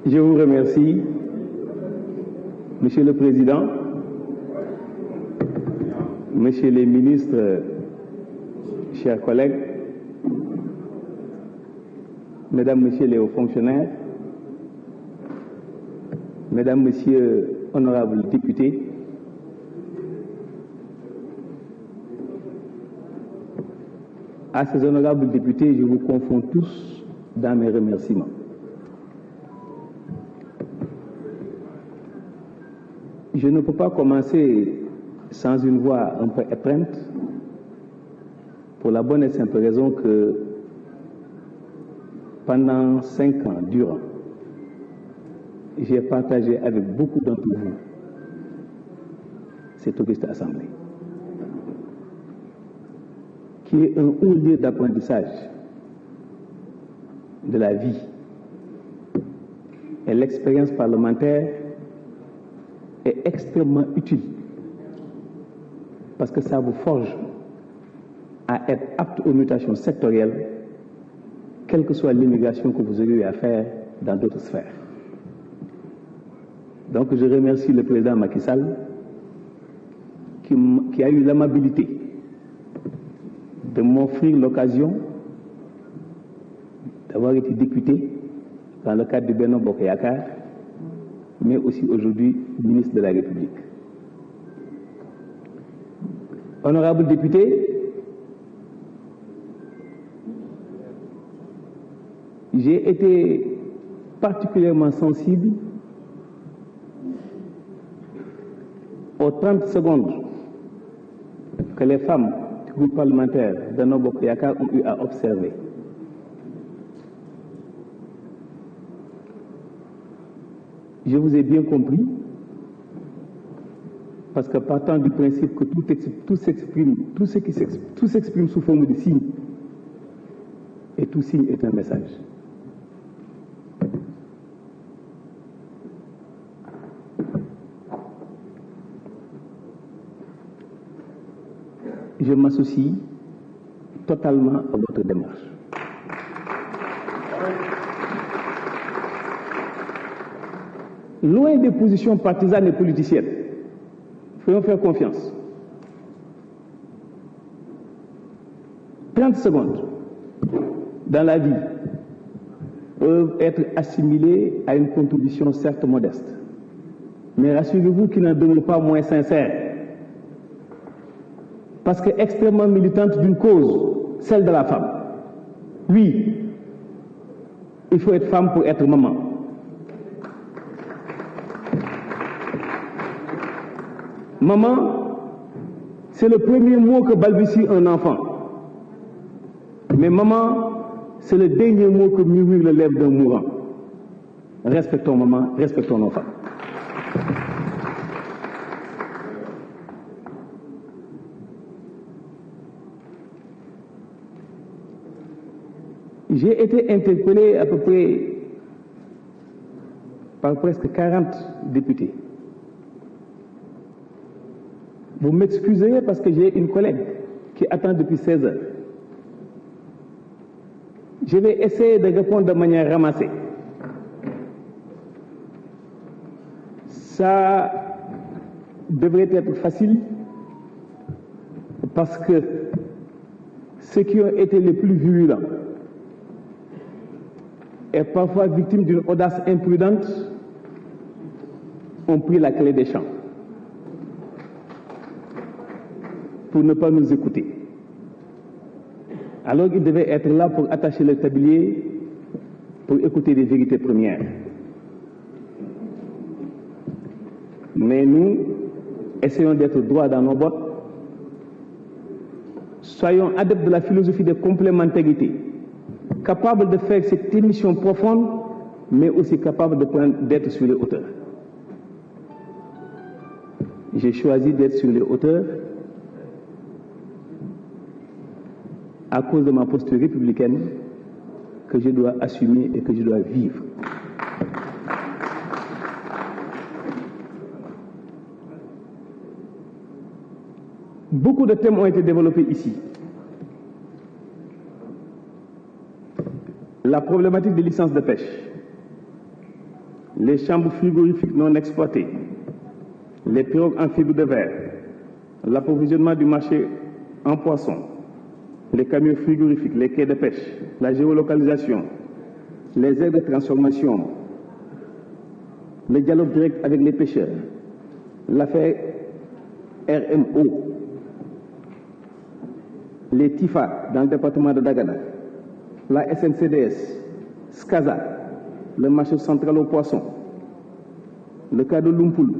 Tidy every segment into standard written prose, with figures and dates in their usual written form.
Je vous remercie, Monsieur le Président, Messieurs les ministres, chers collègues, Mesdames, Messieurs les hauts fonctionnaires, Mesdames, Messieurs, honorables députés, à ces honorables députés, je vous confonds tous dans mes remerciements. Je ne peux pas commencer sans une voix un peu étreinte, pour la bonne et simple raison que pendant 5 ans durant, j'ai partagé avec beaucoup d'entre vous cette auguste assemblée, qui est un haut lieu d'apprentissage de la vie. Et l'expérience parlementaire est extrêmement utile parce que ça vous forge à être apte aux mutations sectorielles, quelle que soit l'immigration que vous aurez eu à faire dans d'autres sphères. Donc je remercie le président Macky Sall qui a eu l'amabilité de m'offrir l'occasion d'avoir été député dans le cadre du Benno Bokk Yakaar, mais aussi aujourd'hui ministre de la République. Honorables députés, j'ai été particulièrement sensible aux 30 secondes que les femmes du groupe parlementaire Benno Bokk Yakaar ont eu à observer. Je vous ai bien compris, parce que partant du principe que tout s'exprime sous forme de signe, et tout signe est un message. Je m'associe totalement à votre démarche. Loin des positions partisanes et politiciennes, faisons faire confiance. 30 secondes dans la vie peuvent être assimilées à une contribution certes modeste, mais rassurez-vous qu'il n'en demeure pas moins sincère, parce que extrêmement militante d'une cause, celle de la femme. Oui, il faut être femme pour être maman. Maman, c'est le premier mot que balbutie un enfant. Mais maman, c'est le dernier mot que murmure les lèvres d'un mourant. Respectons maman, respectons nos femmes. J'ai été interpellé à peu près par presque 40 députés. Vous m'excuserez parce que j'ai une collègue qui attend depuis 16 heures. Je vais essayer de répondre de manière ramassée. Ça devrait être facile parce que ceux qui ont été les plus virulents et parfois victimes d'une audace imprudente ont pris la clé des champs pour ne pas nous écouter. Alors ils devaient être là pour attacher le tablier, pour écouter les vérités premières. Mais nous, essayons d'être droits dans nos bottes. Soyons adeptes de la philosophie de complémentarité, capables de faire cette émission profonde, mais aussi capables d'être sur les hauteurs. J'ai choisi d'être sur les hauteurs à cause de ma posture républicaine que je dois assumer et que je dois vivre. Beaucoup de thèmes ont été développés ici. La problématique des licences de pêche, les chambres frigorifiques non exploitées, les pirogues en fibre de verre, l'approvisionnement du marché en poissons, les camions frigorifiques, les quais de pêche, la géolocalisation, les aides de transformation, le dialogue direct avec les pêcheurs, l'affaire RMO, les TIFA dans le département de Dagana, la SNCDS, SCASA, le marché central aux poissons, le cas de Lumpoul,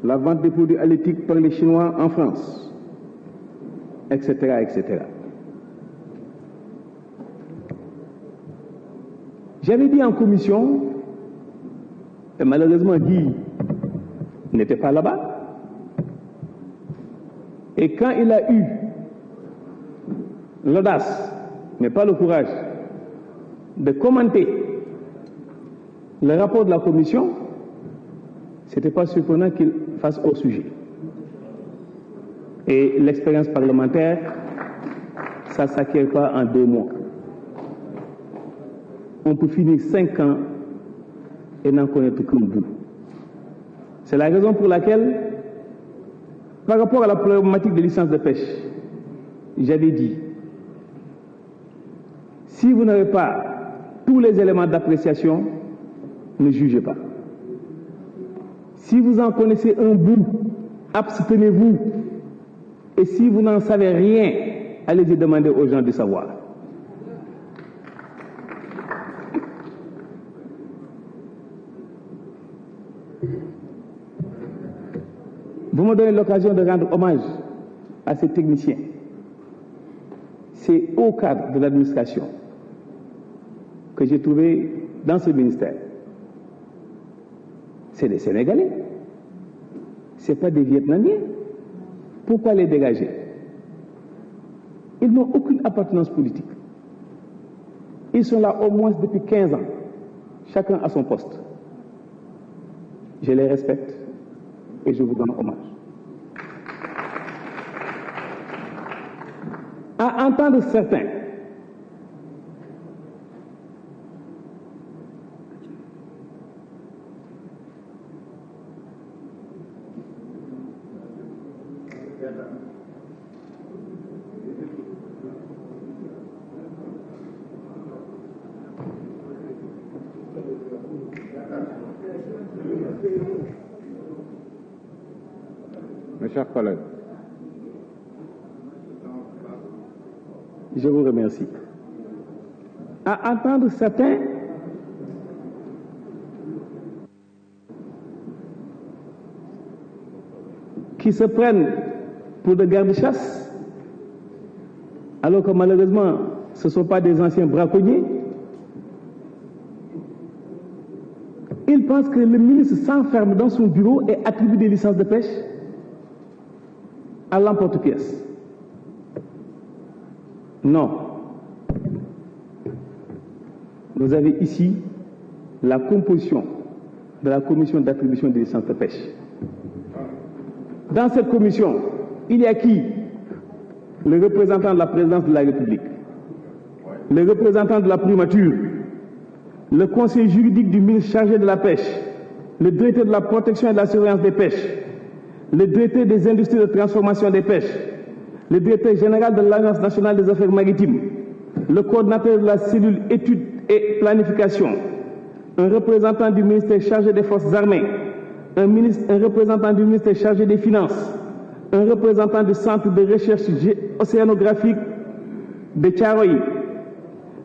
la vente des produits halieutiques par les Chinois en France, etc., etc. J'avais dit en commission, et malheureusement Guy n'était pas là-bas, et quand il a eu l'audace, mais pas le courage, de commenter le rapport de la commission, ce n'était pas surprenant qu'il fasse hors sujet. Et l'expérience parlementaire, ça ne s'acquiert pas en 2 mois. On peut finir 5 ans et n'en connaître qu'un bout. C'est la raison pour laquelle, par rapport à la problématique des licences de pêche, j'avais dit, si vous n'avez pas tous les éléments d'appréciation, ne jugez pas. Si vous en connaissez un bout, abstenez-vous. Et si vous n'en savez rien, allez-y demander aux gens de savoir. Vous me donnez l'occasion de rendre hommage à ces techniciens, ces hauts cadres de l'administration que j'ai trouvés dans ce ministère. C'est des Sénégalais, ce n'est pas des Vietnamiens. Pourquoi les dégager? Ils n'ont aucune appartenance politique. Ils sont là au moins depuis 15 ans, chacun à son poste. Je les respecte et je vous rends hommage. À entendre certains, mes chers collègues, je vous remercie. À entendre certains, qui se prennent pour des gardes-chasse, alors que malheureusement, ce ne sont pas des anciens braconniers, ils pensent que le ministre s'enferme dans son bureau et attribue des licences de pêche à l'emporte-pièce. Non. Vous avez ici la composition de la commission d'attribution des licences de pêche. Dans cette commission, il y a qui? Le représentant de la présidence de la République, le représentant de la primature, le conseil juridique du ministre chargé de la pêche, le directeur de la protection et de la surveillance des pêches, le directeur des industries de transformation des pêches, le directeur général de l'Agence nationale des affaires maritimes, le coordinateur de la cellule études et planification, un représentant du ministère chargé des forces armées, un représentant du ministère chargé des finances, un représentant du centre de recherche océanographique de Thiaroye,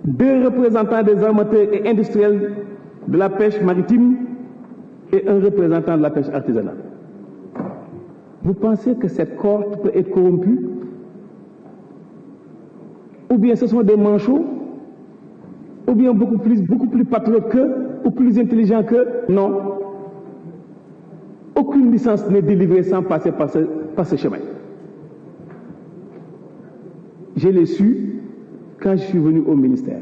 2 représentants des armateurs et industriels de la pêche maritime et un représentant de la pêche artisanale. Vous pensez que cette cohorte peut être corrompue? Ou bien ce sont des manchots? Ou bien beaucoup plus patriotes qu'eux? Ou plus intelligents qu'eux? Non. Aucune licence n'est délivrée sans passer par ce chemin. Je l'ai su quand je suis venu au ministère.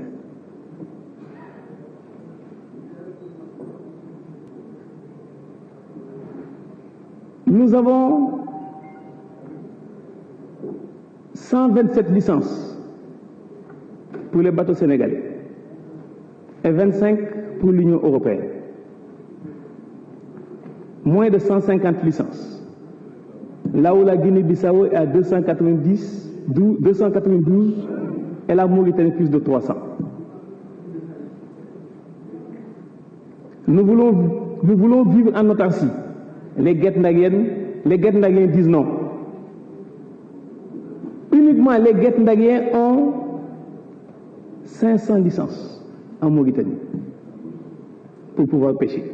Nous avons 127 licences pour les bateaux sénégalais et 25 pour l'Union européenne. moins de 150 licences. Là où la Guinée-Bissau est à 292 et la Mauritanie plus de 300. Nous voulons vivre en autarcie. Les Guet-Ndaguiens disent non. Uniquement les Guet-Ndaguiens ont 500 licences en Mauritanie pour pouvoir pêcher.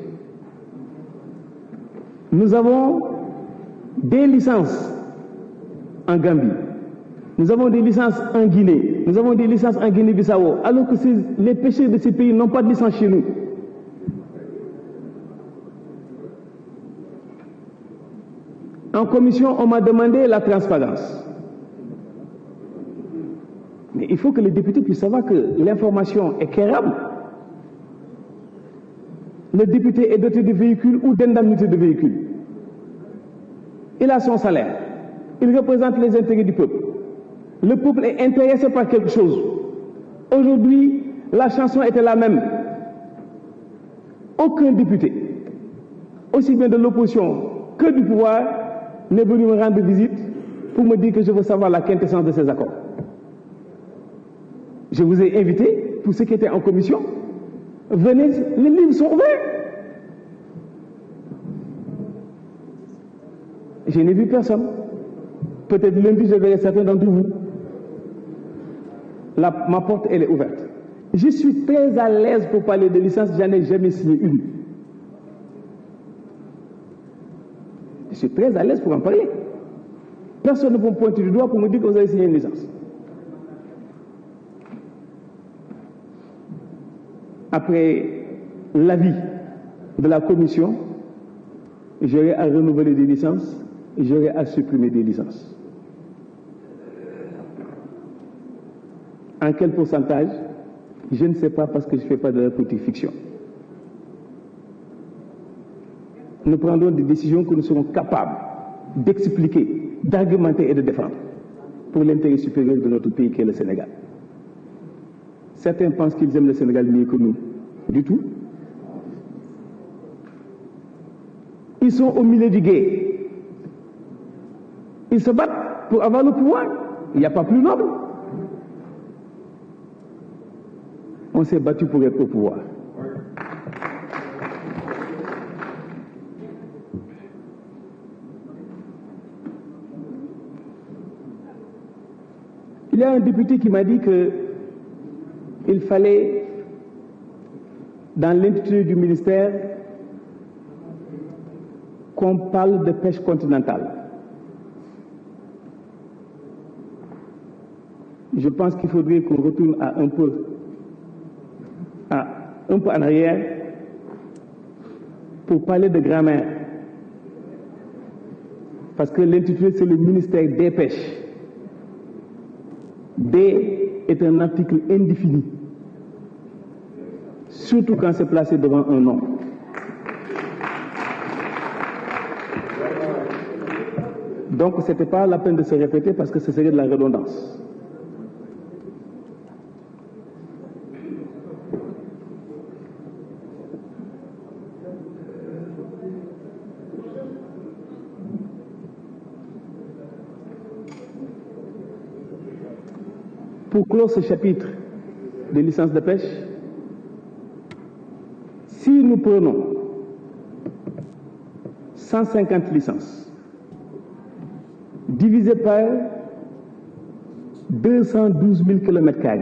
Nous avons des licences en Gambie. Nous avons des licences en Guinée. Nous avons des licences en Guinée-Bissau. Alors que les pêcheurs de ces pays n'ont pas de licence chez nous. En commission, on m'a demandé la transparence. Mais il faut que les députés puissent savoir que l'information est quérable. Le député est doté de véhicules ou d'indemnités de véhicules. Il a son salaire. Il représente les intérêts du peuple. Le peuple est intéressé par quelque chose. Aujourd'hui, la chanson était la même. Aucun député, aussi bien de l'opposition que du pouvoir, n'est venu me rendre visite pour me dire que je veux savoir la quintessence de ces accords. Je vous ai invité, pour ceux qui étaient en commission, venez, les livres sont ouverts. Je n'ai vu personne. Peut-être lundi, je verrai certains d'entre vous. Ma porte, elle est ouverte. Je suis très à l'aise pour parler de licence, j'en ai jamais signé une. Je suis très à l'aise pour en parler. Personne ne peut me pointer du doigt pour me dire que vous avez signé une licence. Après l'avis de la commission, j'aurai à renouveler des licences et j'aurai à supprimer des licences. En quel pourcentage? Je ne sais pas parce que je ne fais pas de la politique fiction. Nous prendrons des décisions que nous serons capables d'expliquer, d'argumenter et de défendre pour l'intérêt supérieur de notre pays qui est le Sénégal. Certains pensent qu'ils aiment le Sénégal mieux que nous. Du tout. Ils sont au milieu du guet. Ils se battent pour avoir le pouvoir. Il n'y a pas plus noble. On s'est battu pour être au pouvoir. Il y a un député qui m'a dit qu'il fallait, dans l'intitulé du ministère, qu'on parle de pêche continentale. Je pense qu'il faudrait qu'on retourne un peu en arrière pour parler de grammaire. Parce que l'intitulé, c'est le ministère des pêches. D est un article indéfini, surtout quand c'est placé devant un nom. Donc ce n'était pas la peine de se répéter parce que ce serait de la redondance. Pour clore ce chapitre des licences de pêche, si nous prenons 150 licences divisé par 212 000 km²,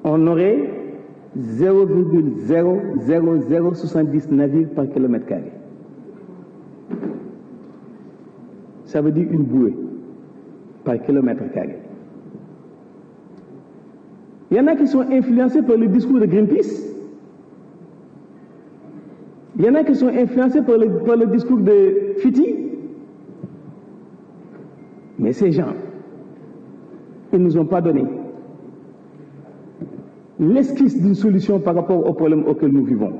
on aurait 0,00070 navires par km². Ça veut dire une bouée par km². Il y en a qui sont influencés par le discours de Greenpeace. Il y en a qui sont influencés par le discours de Fiti. Mais ces gens, ils ne nous ont pas donné l'esquisse d'une solution par rapport aux problèmes auxquels nous vivons.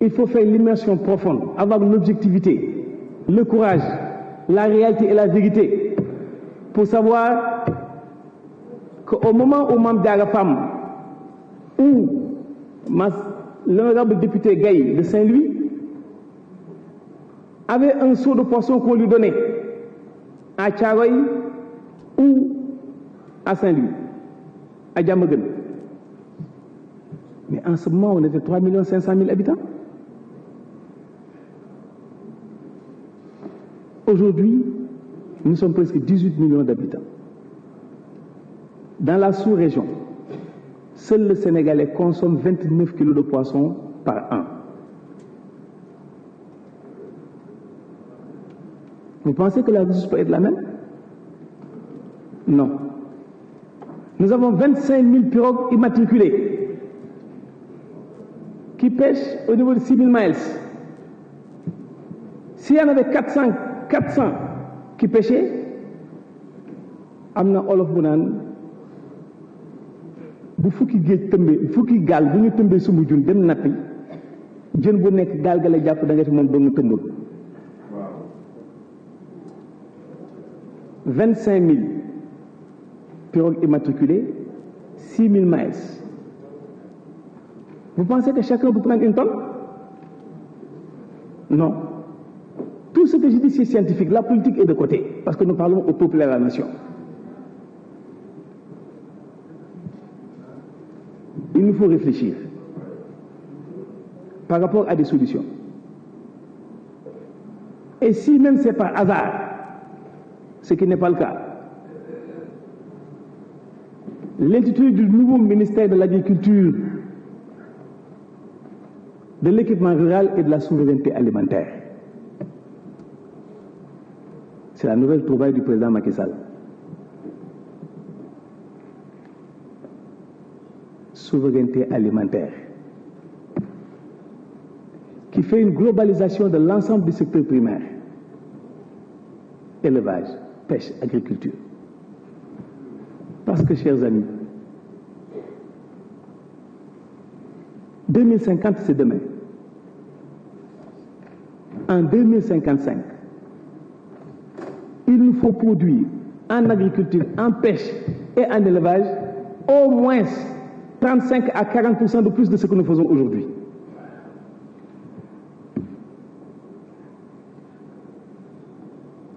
Il faut faire l'immersion profonde, avoir l'objectivité, le courage, la réalité et la vérité pour savoir qu'au moment où Mame Diarra Fam ou l'honorable député Gaye de Saint-Louis avait un seau de poisson qu'on lui donnait à Thiaroye ou à Saint-Louis, à Diamaguène. Mais en ce moment, on était 3 500 000 habitants. Aujourd'hui, nous sommes presque 18 millions d'habitants. Dans la sous-région, seul le Sénégalais consomme 29 kilos de poisson par an. Vous pensez que la ressource peut être la même? Non. Nous avons 25 000 pirogues immatriculées qui pêchent au niveau de 6 000 miles. S'il y en avait 400 qui pêchaient, amna olof bu naan bu fukki géej tëmbee fukki gaal bu ñu tëmbee sumu jun dem nappi jën bu nekk gaal ga la jàpp da nga ci moom ba nga tëmbul. 25 000 pirogues immatriculées, 6 000 miles. Vous pensez que chacun peut prendre une tonne? Non. Tout ce que je dis, c'est scientifique. La politique est de côté, parce que nous parlons au peuple et à la nation. Il nous faut réfléchir par rapport à des solutions. Et si même c'est par hasard, ce qui n'est pas le cas, l'intitulé du nouveau ministère de l'Agriculture, de l'équipement rural et de la souveraineté alimentaire. C'est la nouvelle trouvaille du président Macky Sall. Souveraineté alimentaire, qui fait une globalisation de l'ensemble du secteur primaire, élevage, pêche, agriculture. Parce que, chers amis, 2050, c'est demain. En 2055, il nous faut produire en agriculture, en pêche et en élevage au moins 35 à 40% de plus de ce que nous faisons aujourd'hui.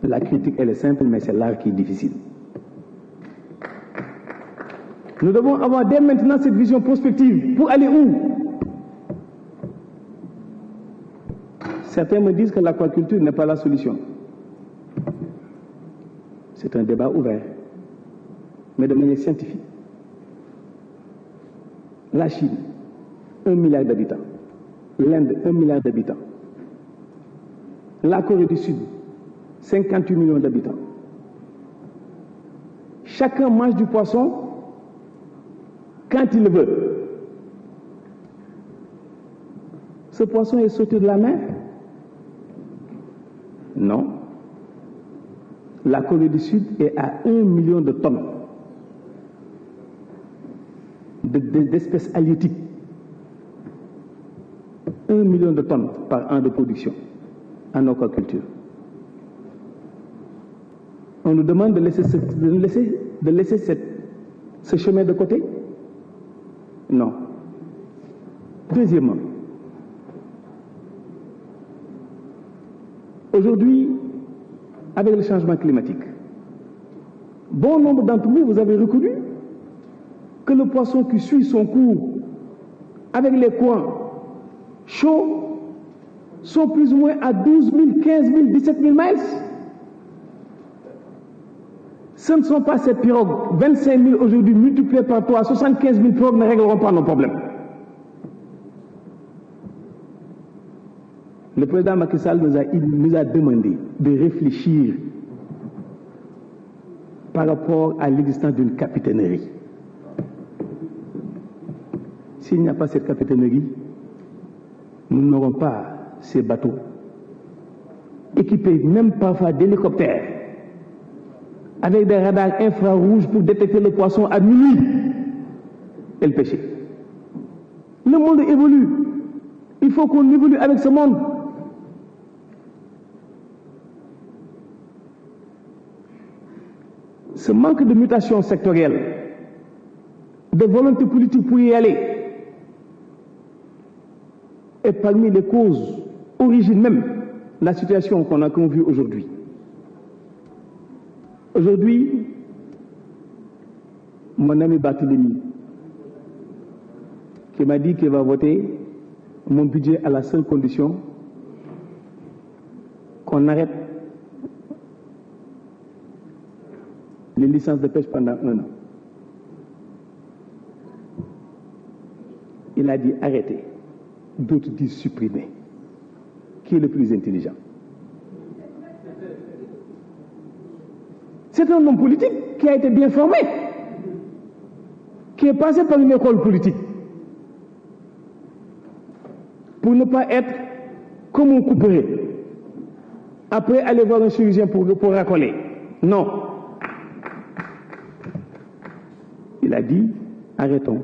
La critique, elle est simple, mais c'est l'art qui est difficile. Nous devons avoir dès maintenant cette vision prospective. Pour aller où? Certains me disent que l'aquaculture n'est pas la solution. C'est un débat ouvert, mais de manière scientifique. La Chine, 1 milliard d'habitants. L'Inde, 1 milliard d'habitants. La Corée du Sud, 58 millions d'habitants. Chacun mange du poisson quand il le veut. Ce poisson est sorti de la mer? Non. La Corée du Sud est à 1 million de tonnes d'espèces halieutiques. 1 million de tonnes par an de production en aquaculture. On nous demande de laisser ce chemin de côté? Non. Deuxièmement, aujourd'hui, avec le changement climatique, bon nombre d'entre vous avez reconnu que le poisson qui suit son cours avec les courants chauds sont plus ou moins à 12 000, 15 000, 17 000 miles. Ce ne sont pas ces pirogues, 25 000 aujourd'hui multipliées par 3, 75 000 pirogues ne régleront pas nos problèmes. Le président Macky Sall nous a demandé de réfléchir par rapport à l'existence d'une capitainerie. S'il n'y a pas cette capitainerie, nous n'aurons pas ces bateaux équipés même parfois d'hélicoptères avec des radars infrarouges pour détecter le poisson à minuit et le pêcher. Le monde évolue. Il faut qu'on évolue avec ce monde. Ce manque de mutation sectorielle, de volonté politique pour y aller, est parmi les causes, origine même, de la situation qu'on a vue aujourd'hui. Aujourd'hui, mon ami Barthélémy, qui m'a dit qu'il va voter mon budget à la seule condition qu'on arrête les licences de pêche pendant 1 an. Il a dit arrêter, d'autres disent supprimer. Qui est le plus intelligent? C'est un homme politique qui a été bien formé, qui est passé par une école politique, pour ne pas être comme un couperet. Après, aller voir un chirurgien pour racoler. Non. Il a dit, arrêtons.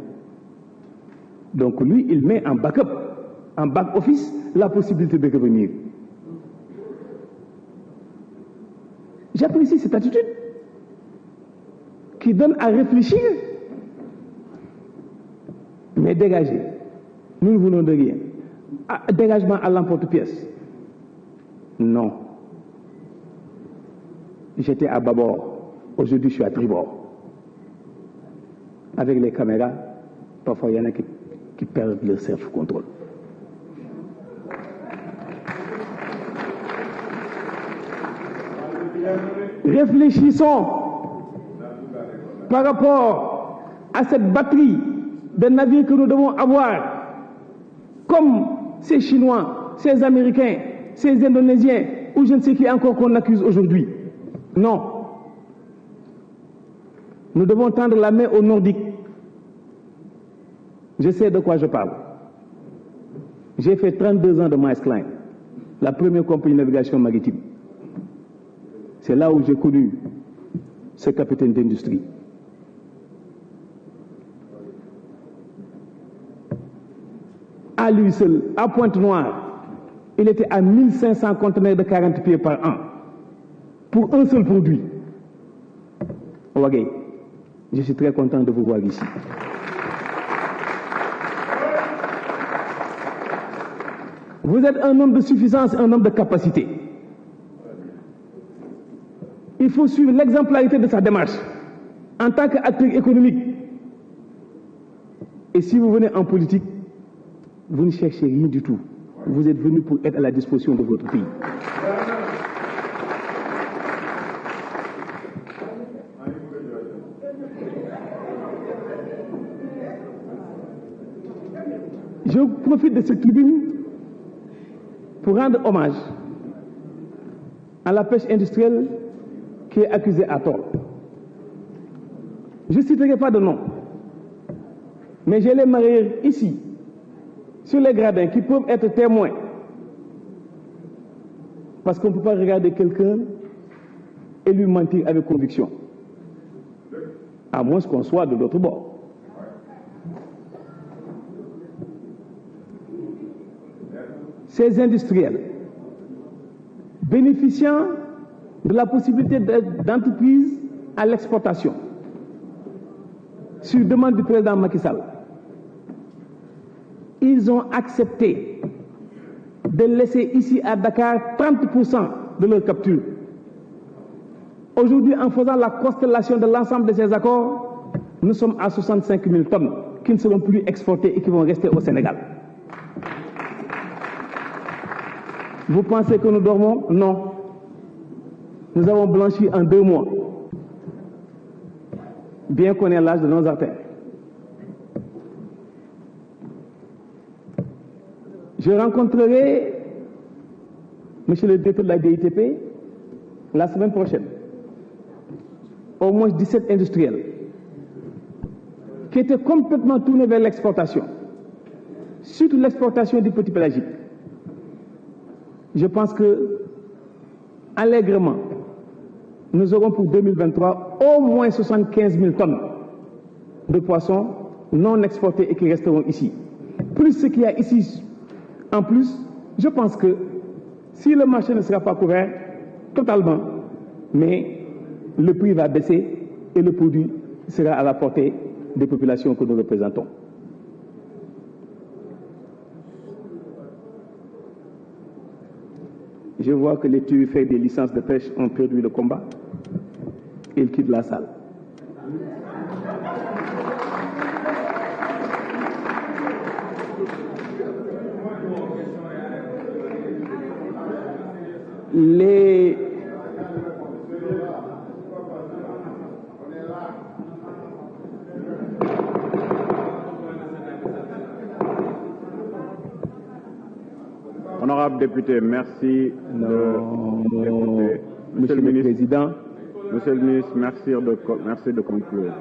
Donc lui, il met en backup, en back-office, la possibilité de revenir. J'apprécie cette attitude qui donne à réfléchir. Mais dégager. Nous ne voulons de rien. Dégagement à l'emporte-pièce. Non. J'étais à bâbord. Aujourd'hui, je suis à tribord. Avec les caméras, parfois il y en a qui perdent leur self-contrôle. Réfléchissons par rapport à cette batterie de navires que nous devons avoir, comme ces Chinois, ces Américains, ces Indonésiens, ou je ne sais qui encore qu'on accuse aujourd'hui. Non. Nous devons tendre la main aux Nordiques. Je sais de quoi je parle. J'ai fait 32 ans de Maersk Line, la première compagnie de navigation maritime. C'est là où j'ai connu ce capitaine d'industrie. À lui seul, à Pointe-Noire, il était à 1500 conteneurs de 40 pieds par an pour un seul produit. Ouagay, je suis très content de vous voir ici. Vous êtes un homme de suffisance, un homme de capacité. Il faut suivre l'exemplarité de sa démarche en tant qu'acteur économique. Et si vous venez en politique, vous ne cherchez rien du tout. Vous êtes venu pour être à la disposition de votre pays. Je profite de cette tribune pour rendre hommage à la pêche industrielle qui est accusée à tort. Je ne citerai pas de nom, mais j'ai les mareyeurs ici, sur les gradins, qui peuvent être témoins. Parce qu'on ne peut pas regarder quelqu'un et lui mentir avec conviction, à moins qu'on soit de l'autre bord. Ces industriels bénéficiant de la possibilité d'entreprise à l'exportation sur demande du président Macky Sall, ils ont accepté de laisser ici à Dakar 30% de leur capture. Aujourd'hui, en faisant la constellation de l'ensemble de ces accords, nous sommes à 65 000 tonnes qui ne seront plus exportées et qui vont rester au Sénégal. Vous pensez que nous dormons? Non. Nous avons blanchi en 2 mois, bien qu'on ait l'âge de nos artères. Je rencontrerai monsieur le directeur de la DITP la semaine prochaine. Au moins 17 industriels qui étaient complètement tournés vers l'exportation, surtout l'exportation du petit pélagique. Je pense que, allègrement, nous aurons pour 2023 au moins 75 000 tonnes de poissons non exportés et qui resteront ici. Plus ce qu'il y a ici en plus, je pense que si le marché ne sera pas couvert totalement, mais le prix va baisser et le produit sera à la portée des populations que nous représentons. Je vois que les turifères des licences de pêche ont perdu le combat. Ils quittent la salle. Honorable député, merci d'écouter. Monsieur le Président. Monsieur le ministre, merci de conclure.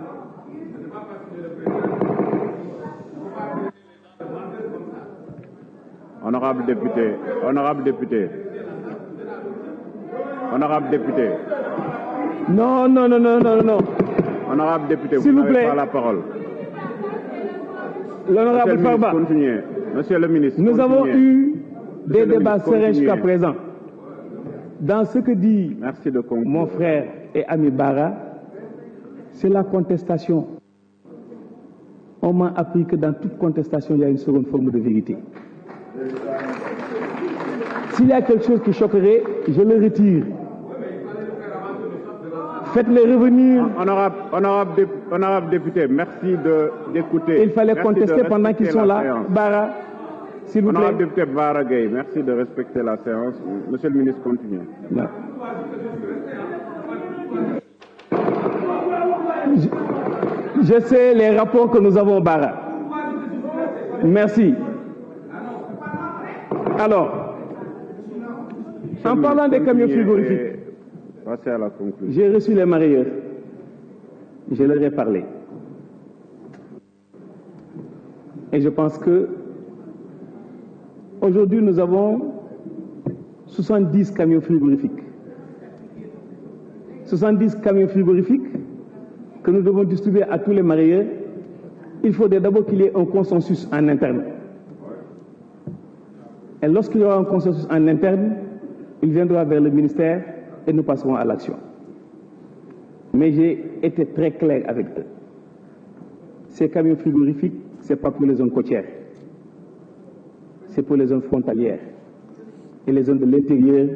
Honorable député, honorable député. Honorable député. Non. Honorable député, s'il vous vous n'avez plaît. pas la parole. L'honorable Farba, continuez. Monsieur le ministre, nous continuez. avons eu des le débats ministre, sereins jusqu'à continuez. présent. Dans ce que dit Merci de conclure. mon frère et ami Bara, c'est la contestation. On m'a appris que dans toute contestation, il y a une seconde forme de vérité. S'il y a quelque chose qui choquerait, je le retire. Faites-les revenir. Honorable député, merci d'écouter. Il fallait Merci contester de pendant qu'ils sont là. séance. Bara, s'il vous plaît. Honorable député Bara Gueye, merci de respecter la séance. Monsieur le ministre, continuez. Non. Je sais les rapports que nous avons, Bara. Merci. Alors, en parlant des camions frigorifiques, Passez à la conclusion. j'ai reçu les mareyeurs. Je leur ai parlé. Et je pense que aujourd'hui, nous avons 70 camions frigorifiques. 70 camions frigorifiques que nous devons distribuer à tous les mareyeurs. Il faudrait d'abord qu'il y ait un consensus en interne. Et lorsqu'il y aura un consensus en interne, il viendra vers le ministère et nous passerons à l'action. Mais j'ai été très clair avec eux. Ces camions frigorifiques, ce n'est pas pour les zones côtières. C'est pour les zones frontalières et les zones de l'intérieur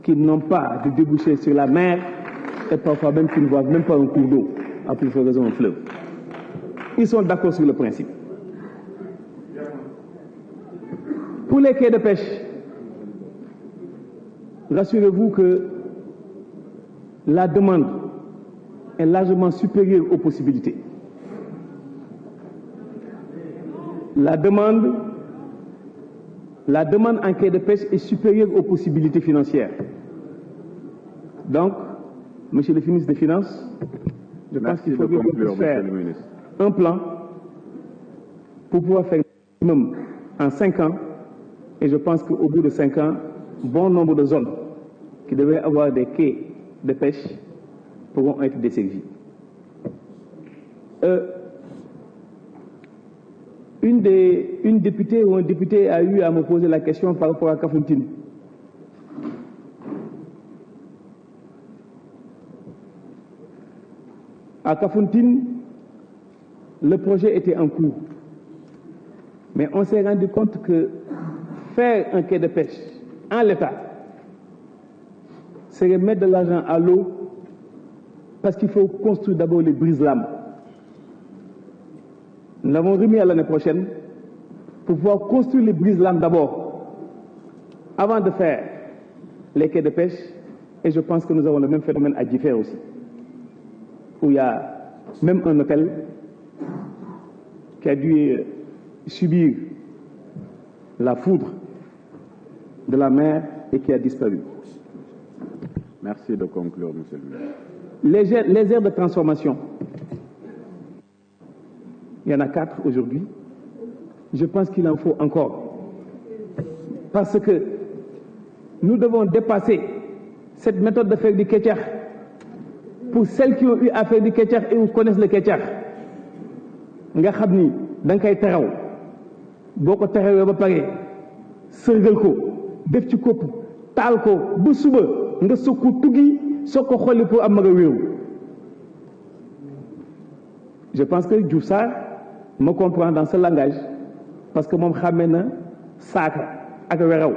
qui n'ont pas de débouché sur la mer et parfois même qui ne voient même pas un cours d'eau, à plus forte raison un fleuve. Ils sont d'accord sur le principe. Pour les quais de pêche, rassurez-vous que la demande est largement supérieure aux possibilités. La demande en quai de pêche est supérieure aux possibilités financières. Donc, Monsieur le ministre des Finances, je pense qu'il faut faire un plan pour pouvoir faire un minimum en 5 ans. Et je pense qu'au bout de 5 ans, bon nombre de zones qui devaient avoir des quais de pêche pourront être desservies. Une députée ou un député a eu à me poser la question par rapport à Kafountine. À Kafountine, le projet était en cours. Mais on s'est rendu compte que faire un quai de pêche en l'état, c'est mettre de l'argent à l'eau parce qu'il faut construire d'abord les brise-lames. Nous l'avons remis à l'année prochaine pour pouvoir construire les brise-lames d'abord, avant de faire les quais de pêche. Et je pense que nous avons le même phénomène à Differ aussi, où il y a même un hôtel qui a dû subir la foudre de la mer et qui a disparu. Merci de conclure, monsieur le ministre. Les aires de transformation, il y en a 4 aujourd'hui. Je pense qu'il en faut encore. Parce que nous devons dépasser cette méthode de faire du ketchup. Pour celles qui ont eu à faire du ketchup et qui connaissent le ketchup, nga xam ni da nga koy teraw boo ko terawee ba pare sërgal ko def ci kopp taal ko ba suba nga soog ko tuggi soog ko xolli pour am nga wéeru. Je pense que Diouf Sarr me comprend dans ce langage parce que moom xàmmee na saaka ak weraw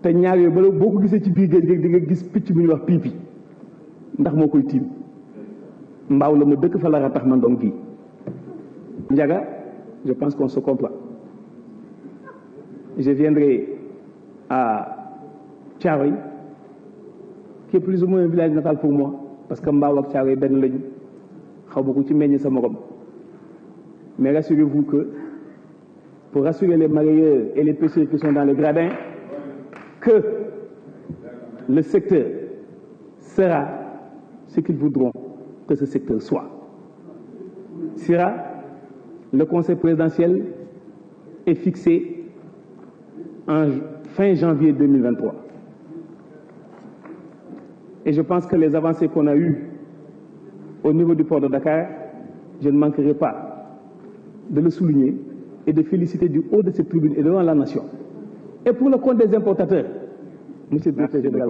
te ñaar yooyu bala boo ko gisee ci biir géej di nga gis picc bu ñuy wax piipi ndax moo koy tiim mbaaw la ma dëkk fa la tax man doom kii Ndiaga, je pense qu'on se comprend. Je viendrai à Thiaroye, qui est plus ou moins un village natal pour moi, parce que Mbao et Thiaroye ben lañu xaw beaucoup ci meññ sa morom. Mais rassurez-vous que pour rassurer les marieurs et les pêcheurs qui sont dans les gradins, que le secteur sera ce qu'ils voudront que ce secteur soit. Sera le conseil présidentiel est fixé en fin janvier 2023. Et je pense que les avancées qu'on a eues au niveau du port de Dakar, je ne manquerai pas de le souligner et de féliciter du haut de cette tribune et devant la nation. Et pour le compte des importateurs, Monsieur le Directeur général,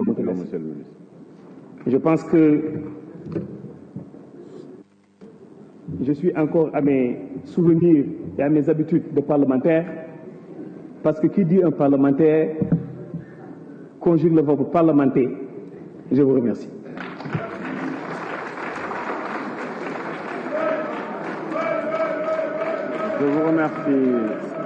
je pense que je suis encore à mes souvenirs et à mes habitudes de parlementaire, parce que qui dit un parlementaire conjugue le verbe parlementer. Je vous remercie. Je vous remercie.